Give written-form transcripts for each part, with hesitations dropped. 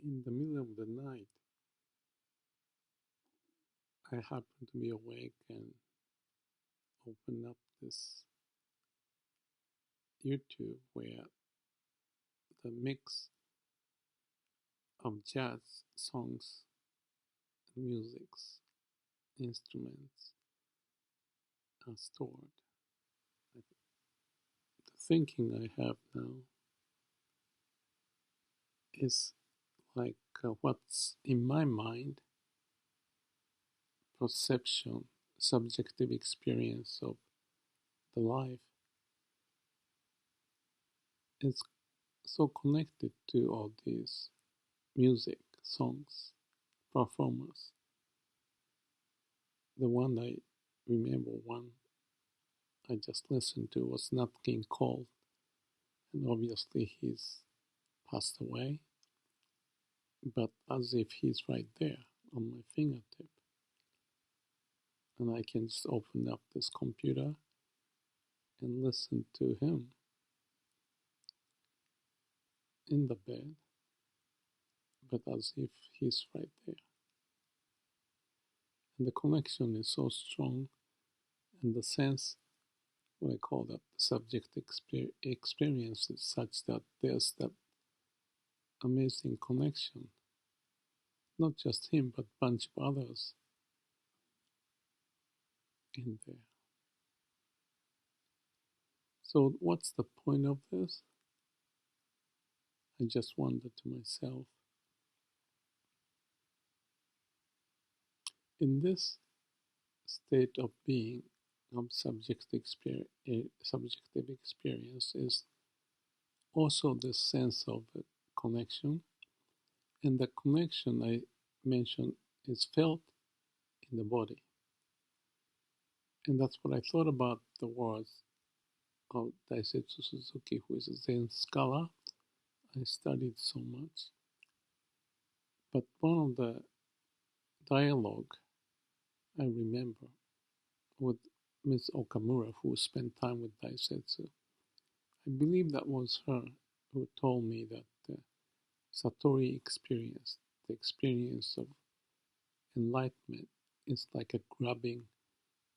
In the middle of the night, I happened to be awake and opened up this YouTube where the mix of jazz songs, musics, instruments are stored. The thinking I have now is like what's in my mind, perception, subjective experience of the life is so connected to all these music, songs, performers. The one I remember, one I just listened to was Nat King Cole, and obviously he's passed away, but as if he's right there on my fingertip. And I can just open up this computer and listen to him in the bed, but as if he's right there. And the connection is so strong, and the sense, what I call that, subject experience is such that there's that amazing connection. Not just him, but a bunch of others in there. So what's the point of this? I just wondered to myself. In this state of being, of subjective experience is also the sense of connection, and the connection I mentioned is felt in the body. And that's what I thought about the words of Daisetz Suzuki, who is a Zen scholar I studied so much. But one of the dialogue I remember with Ms. Okamura, who spent time with Daisetsu, I believe that was her who told me that the Satori experience, the experience of enlightenment, is like a grabbing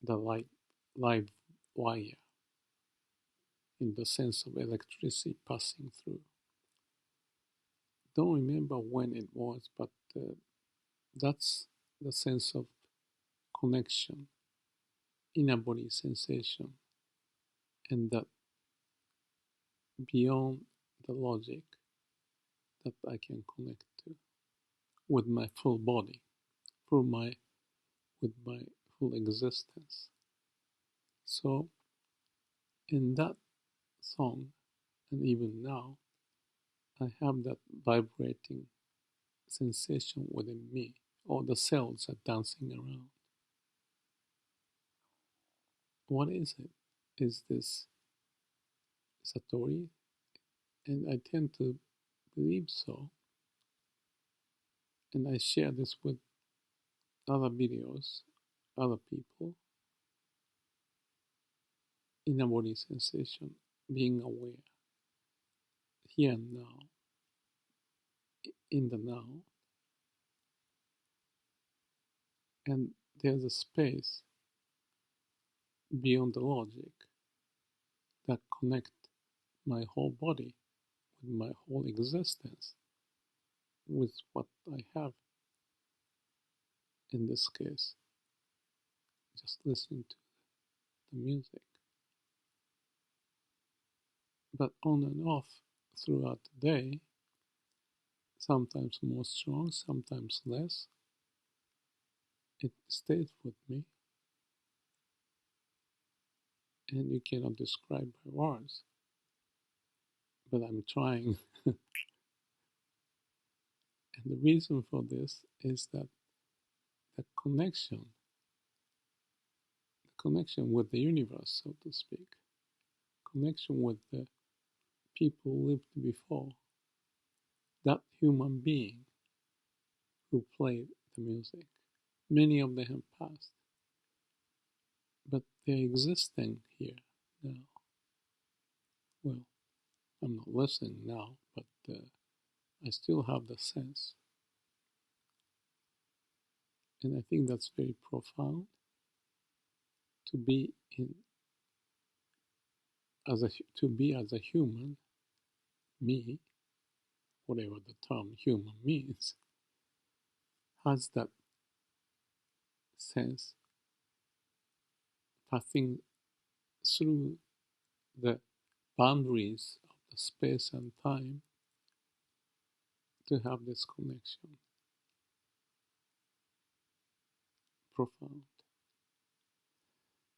the live wire in the sense of electricity passing through. Don't remember when it was, but that's the sense of connection, inner body sensation, and that beyond the logic that I can connect to with my full body, with my full existence. So in that song, and even now, I have that vibrating sensation within me. All the cells are dancing around. What is it? Is this Satori? And I tend to believe so. And I share this with other videos, other people. Inner body sensation, being aware, here and now, in the now. And there's a space beyond the logic that connect my whole body with my whole existence, with what I have, in this case, just listening to the music. But on and off throughout the day, sometimes more strong, sometimes less, it stays with me, and you cannot describe by words, but I'm trying. And the reason for this is that the connection with the universe, so to speak, connection with the people who lived before, that human being who played the music. Many of them have passed, but they're existing here now. Well, I'm not listening now, but I still have the sense. And I think that's very profound to be in to be as a human, me, whatever the term human means, has that sense passing through the boundaries of the space and time to have this connection. Profound.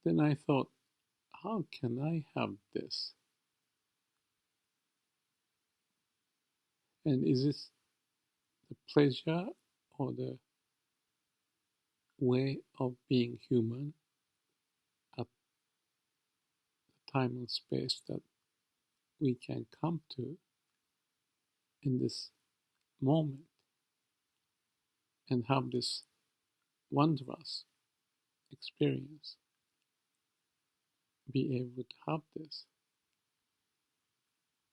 Then I thought, how can I have this? And is this the pleasure or the way of being human at the time and space that we can come to in this moment and have this wondrous experience, be able to have this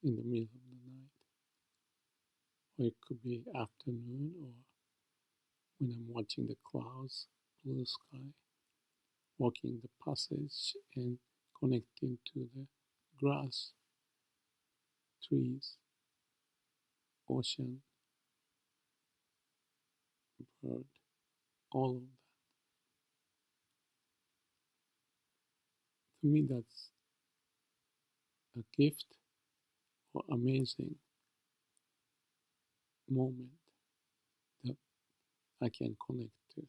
in the middle of the night, or it could be afternoon, or when I'm watching the clouds, blue sky, walking the passage and connecting to the grass, trees, ocean, bird, all of that. To me, that's a gift or amazing moment that I can connect to.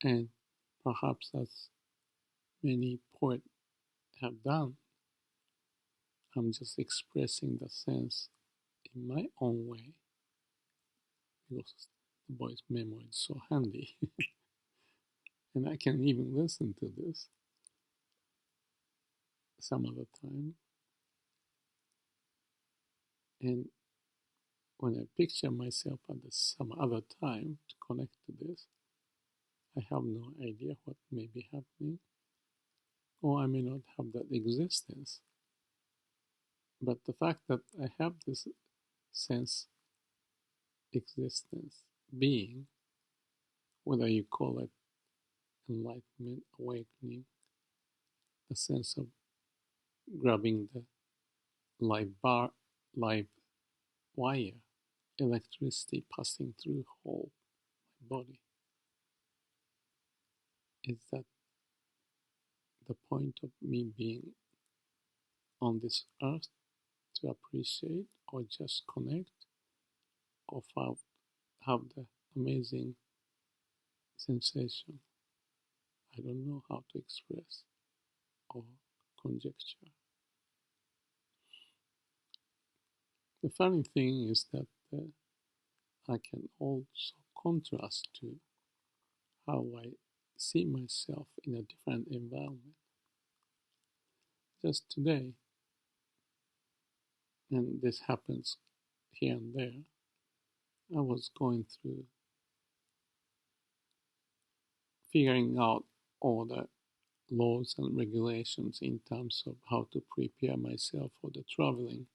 And perhaps as many poets have done, I'm just expressing the sense in my own way because the boy's memory is so handy. And I can even listen to this some other time. And when I picture myself at some other time to connect to this, I have no idea what may be happening, or I may not have that existence. But the fact that I have this sense, existence, being, whether you call it enlightenment, awakening, the sense of grabbing the live wire, electricity passing through whole body, is that the point of me being on this earth to appreciate or just connect or have the amazing sensation? I don't know how to express or conjecture. The funny thing is that I can also contrast to how I see myself in a different environment. Just today, and this happens here and there, I was going through figuring out all the laws and regulations in terms of how to prepare myself for the traveling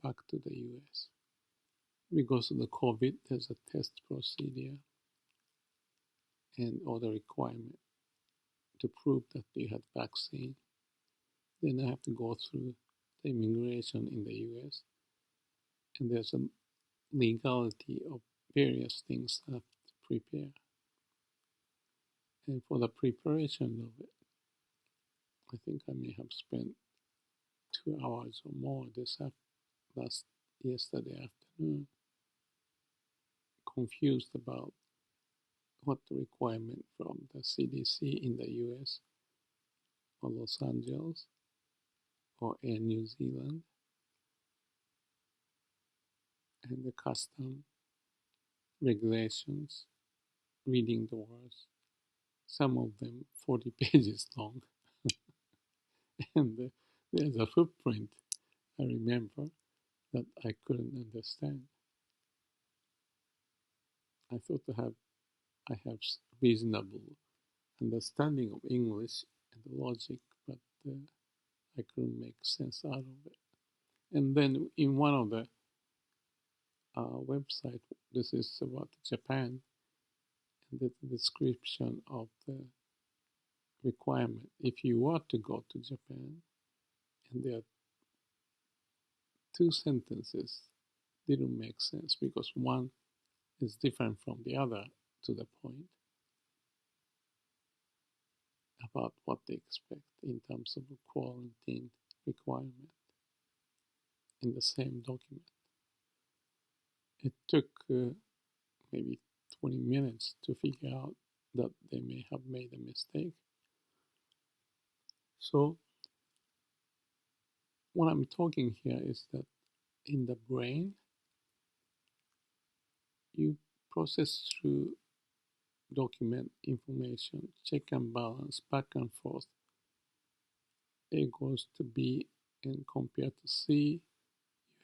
back to the US. Because of the COVID, there's a test procedure and all the requirement to prove that you had vaccine. Then I have to go through the immigration in the US, and there's a legality of various things I have to prepare. And for the preparation of it, I think I may have spent 2 hours or more yesterday afternoon, confused about what the requirement from the CDC in the US or Los Angeles or Air New Zealand and the custom regulations, reading the words, some of them 40 pages long. And there's a footprint, I remember, that I couldn't understand. I thought I have reasonable understanding of English and the logic, but I couldn't make sense out of it. And then in one of the website, this is about Japan, and the description of the requirement. If you were to go to Japan, and there are two sentences didn't make sense because one is different from the other to the point about what they expect in terms of a quarantine requirement in the same document. It took maybe 20 minutes to figure out that they may have made a mistake. So what I'm talking here is that in the brain, you process through document information, check and balance, back and forth. A goes to B, and compared to C,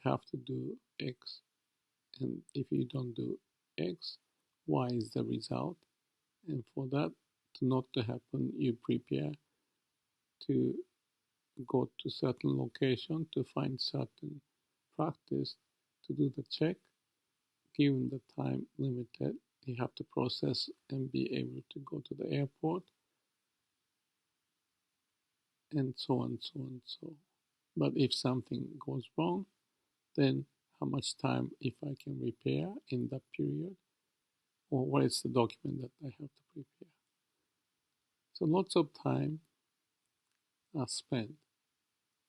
you have to do X. And if you don't do X, Y is the result. And for that to not to happen, you prepare to go to certain location to find certain practice to do the check. Given the time limited, you have to process and be able to go to the airport, and so on, so on, so. But if something goes wrong, then how much time if I can repair in that period, or what is the document that I have to prepare. So lots of time are spent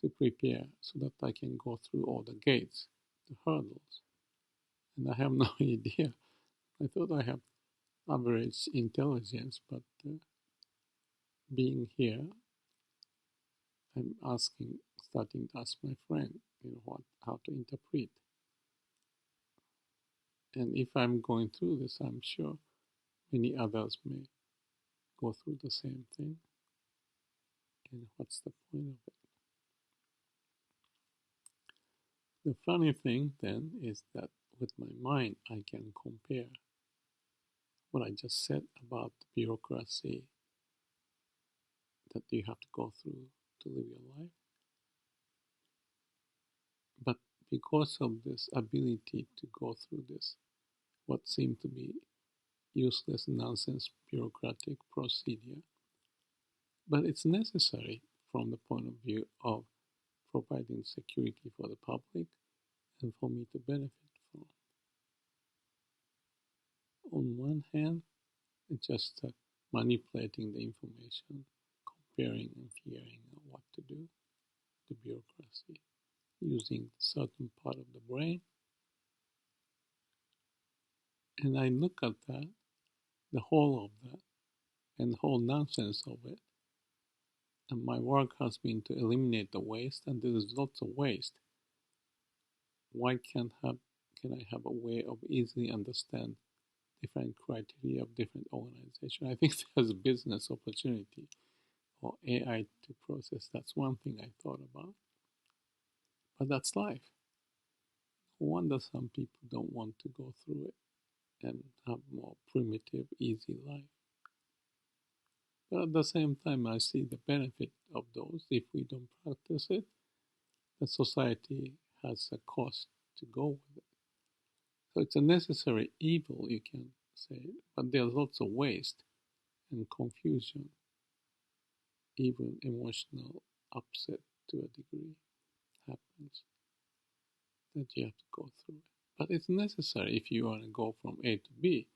to prepare so that I can go through all the gates, the hurdles. And I have no idea. I thought I have average intelligence, but being here, I'm starting to ask my friend, how to interpret. And if I'm going through this, I'm sure many others may go through the same thing. And what's the point of it? The funny thing then is that with my mind, I can compare what I just said about the bureaucracy that you have to go through to live your life. But because of this ability to go through this, what seemed to be useless nonsense bureaucratic procedure, but it's necessary from the point of view of providing security for the public and for me to benefit from. On one hand, it's just manipulating the information, comparing and figuring out what to do, the bureaucracy, using certain part of the brain. And I look at that, the whole of that, and the whole nonsense of it. And my work has been to eliminate the waste, and there is lots of waste. Why can I have a way of easily understand different criteria of different organizations? I think there's a business opportunity or AI to process. That's one thing I thought about. But that's life. No wonder some people don't want to go through it and have more primitive, easy life. But at the same time, I see the benefit of those. If we don't practice it, the society has a cost to go with it. So it's a necessary evil, you can say, but there's lots of waste and confusion, even emotional upset to a degree happens that you have to go through it. But it's necessary if you want to go from A to B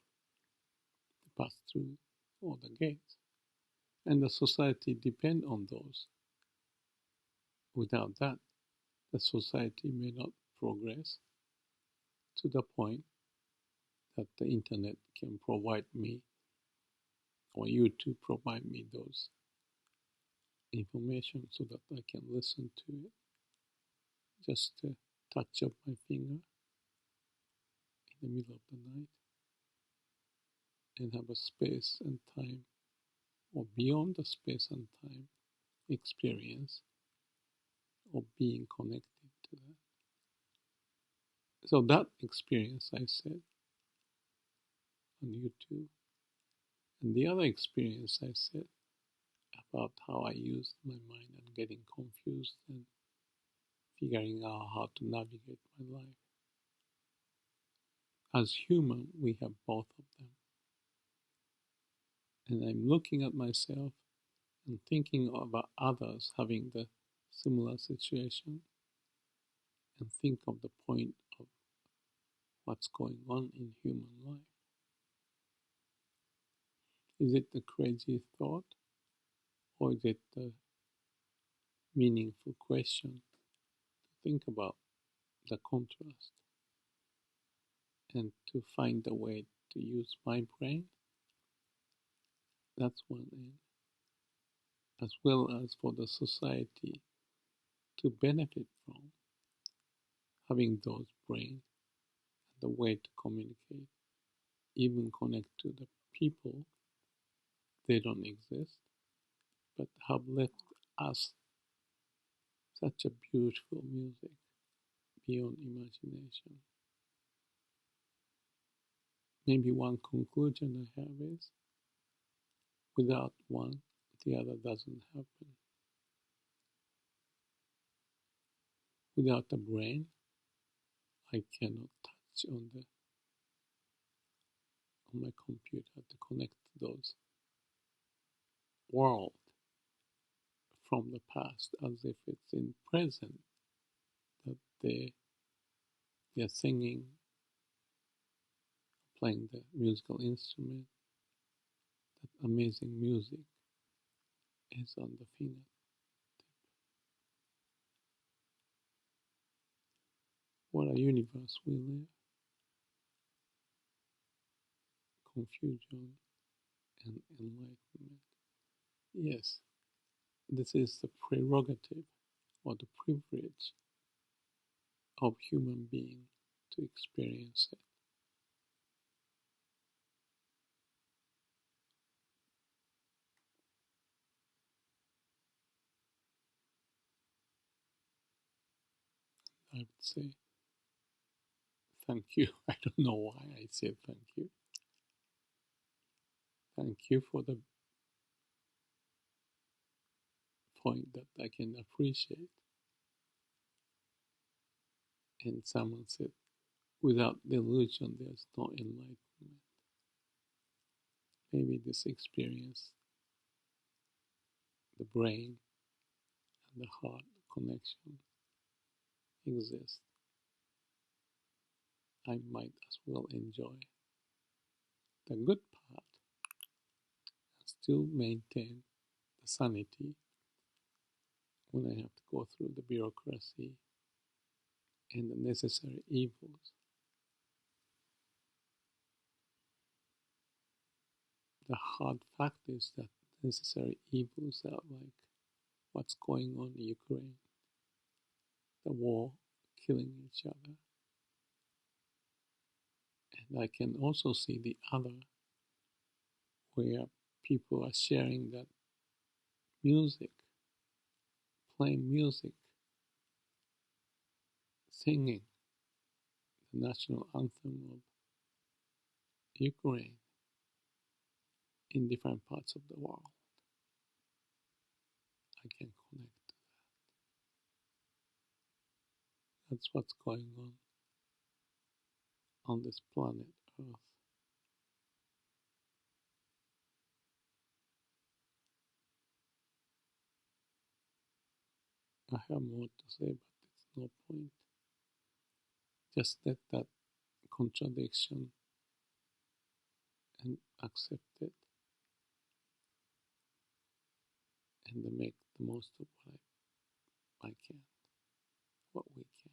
to pass through all the gates. And the society depends on those. Without that, the society may not progress to the point that the internet can provide me, or you to provide me those information so that I can listen to it. Just a touch of my finger in the middle of the night and have a space and time, or beyond the space and time experience of being connected to that. So that experience I said on YouTube. And the other experience I said about how I used my mind and getting confused and figuring out how to navigate my life. As human, we have both of them. And I'm looking at myself and thinking about others having the similar situation and think of the point of what's going on in human life. Is it a crazy thought or is it a meaningful question to think about the contrast and to find a way to use my brain? That's one end, as well as for the society to benefit from having those brains and the way to communicate, even connect to the people. They don't exist, but have left us such a beautiful music beyond imagination. Maybe one conclusion I have is without one, the other doesn't happen. Without a brain, I cannot touch on my computer to connect those worlds from the past as if it's in present that they're singing, playing the musical instrument. That amazing music is on the fingertip. What a universe we live. Confusion and enlightenment. Yes, this is the prerogative or the privilege of human being to experience it. I would say thank you. I don't know why I said thank you. Thank you for the point that I can appreciate. And someone said, without delusion, there's no enlightenment. Maybe this experience, the brain and the heart connection exists. I might as well enjoy the good part and still maintain the sanity when I have to go through the bureaucracy and the necessary evils. The hard fact is that necessary evils are like what's going on in Ukraine, the war, killing each other. And I can also see the other, where people are sharing that music, playing music, singing the national anthem of Ukraine in different parts of the world. I can connect to that. That's what's going on this planet Earth. I have more to say, but it's no point. Just let that contradiction and accept it and make the most of what I can, what we can.